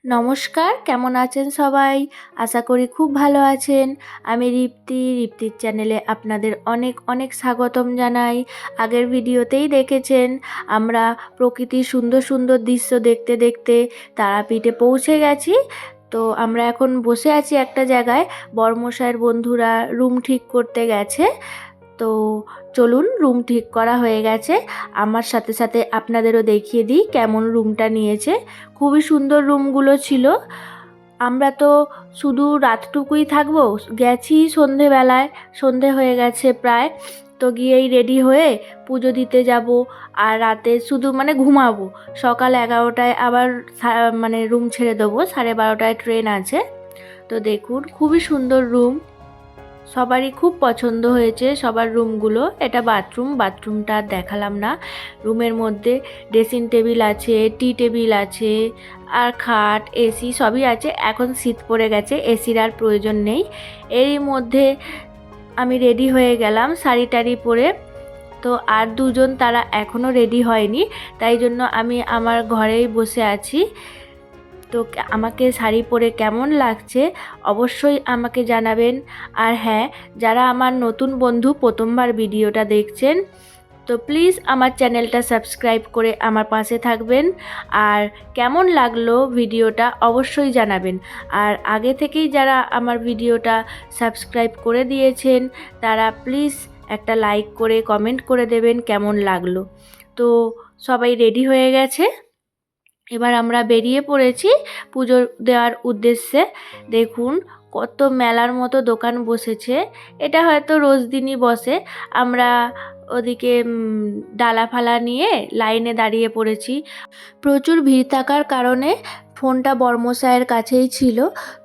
নমস্কার, কেমন আছেন সবাই? আশা করি খুব ভালো আছেন। আমি রিপ্তির চ্যানেলে আপনাদের অনেক অনেক স্বাগতম জানাই। আগের ভিডিওতেই দেখেছেন আমরা প্রকৃতির সুন্দর সুন্দর দৃশ্য দেখতে দেখতে তারাপীঠে পৌঁছে গেছি। তো আমরা এখন বসে আছি একটা জায়গায়, বড়মশাইয়ের বন্ধুরা রুম ঠিক করতে গেছে। তো চলুন, রুম ঠিক করা হয়ে গেছে। আমার সাথে সাথে আপনাদেরও দেখিয়ে দিই কেমন রুমটা নিয়েছে। খুবই সুন্দর রুমগুলো ছিল। আমরা তো শুধু রাতটুকুই থাকবো, গেছি সন্ধেবেলায়, সন্ধে হয়ে গেছে প্রায়। তো গিয়েই রেডি হয়ে পুজো দিতে যাব, আর রাতে শুধু ঘুমাবো। সকাল 11টায় আবার রুম ছেড়ে দেবো, 12:30টায় ট্রেন আছে। তো দেখুন, খুবই সুন্দর রুম, সবারই খুব পছন্দ হয়েছে সবার রুমগুলো। এটা বাথরুমটা আর দেখালাম না। রুমের মধ্যে ড্রেসিং টেবিল আছে, টি টেবিল আছে, আর খাট, এসি সবই আছে। এখন শীত পড়ে গেছে, এসির আর প্রয়োজন নেই। এরই মধ্যে আমি রেডি হয়ে গেলাম শাড়ি টাড়ি পরে। তো আর দুজন তারা এখনও রেডি হয়নি, তাই জন্য আমি আমার ঘরেই বসে আছি। তো আমাকে শাড়ি পরে কেমন লাগছে অবশ্যই আমাকে জানাবেন। আর হ্যাঁ, যারা আমার নতুন বন্ধু প্রথমবার ভিডিওটা দেখছেন, তো প্লিজ আমার চ্যানেলটা সাবস্ক্রাইব করে আমার পাশে থাকবেন। আর কেমন লাগলো ভিডিওটা অবশ্যই জানাবেন। আর আগে থেকেই যারা আমার ভিডিওটা সাবস্ক্রাইব করে দিয়েছেন, তারা প্লিজ একটা লাইক করে কমেন্ট করে দেবেন কেমন লাগলো। তো সবাই রেডি হয়ে গেছে, এবার আমরা বেরিয়ে পড়েছি পুজো দেওয়ার উদ্দেশ্যে। দেখুন, কত মেলার মতো দোকান বসেছে। এটা হয়তো রোজ দিনই বসে। আমরা ওদিকে ডালা ফালা নিয়ে লাইনে দাঁড়িয়ে পড়েছি। প্রচুর ভিড় থাকার কারণে ফোনটা বড়মশাইয়ের কাছেই ছিল।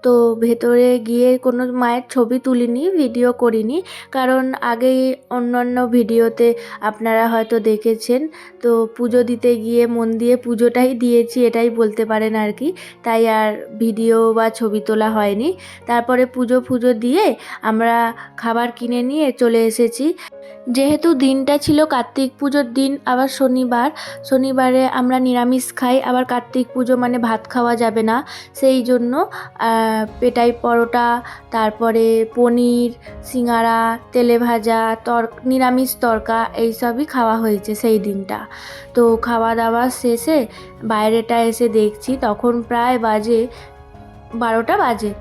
তো ভেতরে গিয়ে কোনো মায়ের ছবি তুলিনি, ভিডিও করিনি, কারণ আগেই অন্যান্য ভিডিওতে আপনারা হয়তো দেখেছেন। তো পুজো দিতে গিয়ে মন দিয়ে পুজোটাই দিয়েছি, এটাই বলতে পারেন আর কি। তাই আর ভিডিও বা ছবি তোলা হয়নি। তারপরে পুজো দিয়ে আমরা খাবার কিনে নিয়ে চলে এসেছি। যেহেতু দিনটা ছিল কার্তিক পুজোর দিন, আবার শনিবারে আমরা নিরামিষ খাই, আবার কার্তিক পুজো মানে ভাত খাওয়া যাবে না। সেই জন্য পেটাই পরোটা, তারপরে পনির, সিঙ্গারা, তেলে ভাজা, নিরামিষ তরকা এইসবই খাওয়া হয়েছে সেই দিনটা। তো খাওয়া দাওয়া শেষে বাইরেটা এসে দেখছি তখন প্রায় বাজে 12টা বাজে।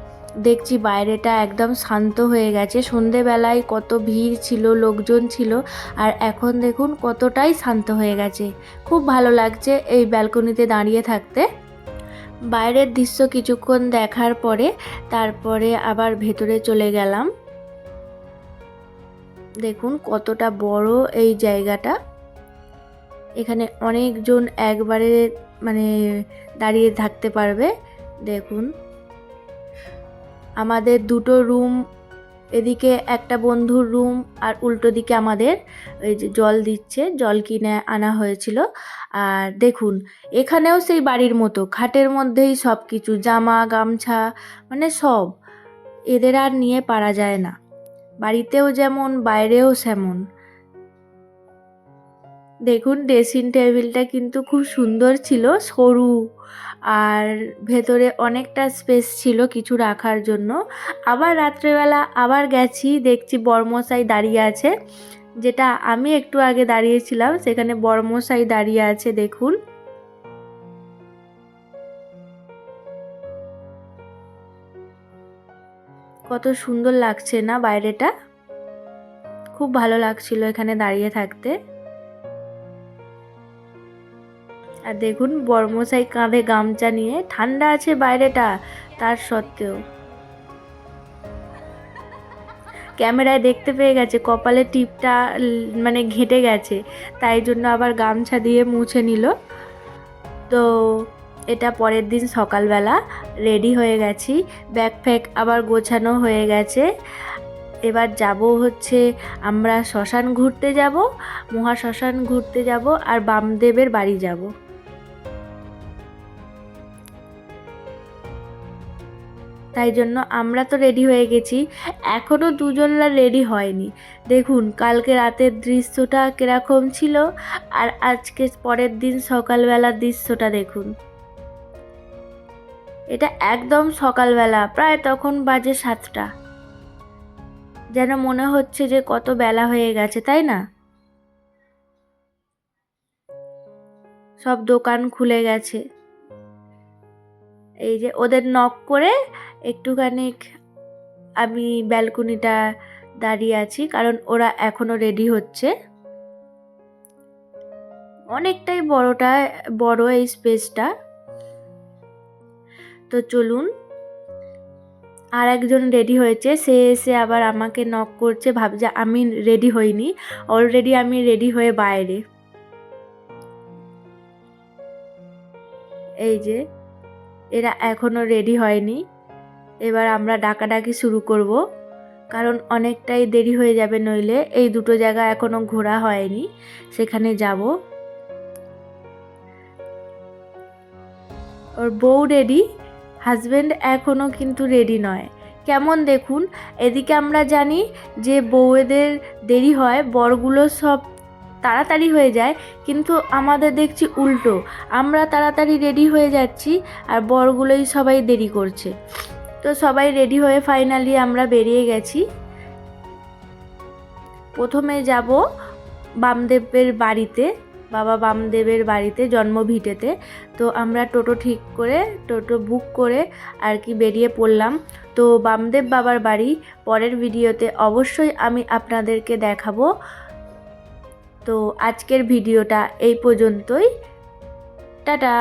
দেখছি বাইরেটা একদম শান্ত হয়ে গেছে। সন্ধেবেলায় কত ভিড় ছিল, লোকজন ছিল, আর এখন দেখুন কতটাই শান্ত হয়ে গেছে। খুব ভালো লাগছে এই ব্যালকনিতে দাঁড়িয়ে থাকতে। বাইরের দৃশ্য কিছুক্ষণ দেখার পরে তারপরে আবার ভেতরে চলে গেলাম। দেখুন কতটা বড় এই জায়গাটা। এখানে অনেকজন একবারে দাঁড়িয়ে থাকতে পারবে। দেখুন, আমাদের দুটো রুম, এদিকে একটা বন্ধুর রুম আর উল্টো দিকে আমাদের। এই যে জল দিচ্ছে, জল কিনে আনা হয়েছিল। আর দেখুন, এখানেও সেই বাড়ির মতো খাটের মধ্যেই সব কিছু, জামা গামছা সব। এদের আর নিয়ে পারা যায় না, বাড়িতেও যেমন বাইরেও সেমন। দেখুন, ড্রেসিং টেবিলটা কিন্তু খুব সুন্দর ছিল, সরু, আর ভেতরে অনেকটা স্পেস ছিল কিছু রাখার জন্য। আবার রাত্রেবেলা আবার গেছি, দেখছি বড়মশাই দাঁড়িয়ে আছে। যেটা আমি একটু আগে দাঁড়িয়েছিলাম সেখানে বড়মশাই দাঁড়িয়ে আছে। দেখুন, কত সুন্দর লাগছে না বাইরেটা? খুব ভালো লাগছিল এখানে দাঁড়িয়ে থাকতে। আর দেখুন, বড়মশাই কাঁধে গামছা নিয়ে, ঠান্ডা আছে বাইরেটা তার সত্ত্বেও। ক্যামেরায় দেখতে পেয়ে গেছে কপালে টিপটা ঘেঁটে গেছে, তাই জন্য আবার গামছা দিয়ে মুছে নিল। তো এটা পরের দিন সকালবেলা রেডি হয়ে গেছি, ব্যাগ ফ্যাগ আবার গোছানো হয়ে গেছে। এবার যাব হচ্ছে আমরা শ্মশান ঘুরতে যাব, মহাশ্মশান ঘুরতে যাব, আর বামদেবের বাড়ি যাব। তাই জন্য আমরা তো রেডি হয়ে গেছি, এখনও দুজনরা রেডি হয়নি। দেখুন কালকে রাতের দৃশ্যটা কীরকম ছিল, আর আজকে পরের দিন সকালবেলার দৃশ্যটা দেখুন। এটা একদম সকালবেলা, প্রায় তখন বাজে 7টা। যেন মনে হচ্ছে যে কত বেলা হয়ে গেছে, তাই না? সব দোকান খুলে গেছে। এই যে ওদের নক করে একটুখানি আমি ব্যালকনিটা দাঁড়িয়ে আছি, কারণ ওরা এখনো রেডি হচ্ছে। অনেকটাই বড় এই স্পেসটা। তো চলুন, আর একজন রেডি হয়েছে, সে এসে আবার আমাকে নক করছে, ভাবছে আমি রেডি হইনি। অলরেডি আমি রেডি হয়ে বাইরে। এই যে এরা এখনো রেডি হয়নি। এবার আমরা ডাকাডাকি শুরু করব, কারণ অনেকটাই দেরি হয়ে যাবে, নইলে এই দুটো জায়গা এখনো ঘোরা হয়নি, সেখানে যাব। ওর বউ রেডি, হাজবেন্ড এখনো কিন্তু রেডি নয়। কেমন দেখুন, এদিকে আমরা জানি যে বউয়েদের দেরি হয়, বরগুলো সব তাড়াতাড়ি হয়ে যায়, কিন্তু আমাদের দেখছি উল্টো, আমরা তাড়াতাড়ি রেডি হয়ে যাচ্ছি আর বরগুলোই সবাই দেরি করছে। তো সবাই রেডি হয়ে ফাইনালি আমরা বেরিয়ে গেছি। প্রথমে যাব বামদেবের বাড়িতে, বাবা বামদেবের বাড়িতে, জন্মভিটেতে। তো আমরা টোটো ঠিক করে, টোটো বুক করে আর কি বেরিয়ে পড়লাম। তো বামদেব বাবার বাড়ি পরের ভিডিওতে অবশ্যই আমি আপনাদেরকে দেখাবো। তো আজকের ভিডিওটা এই পর্যন্তই। টাটা।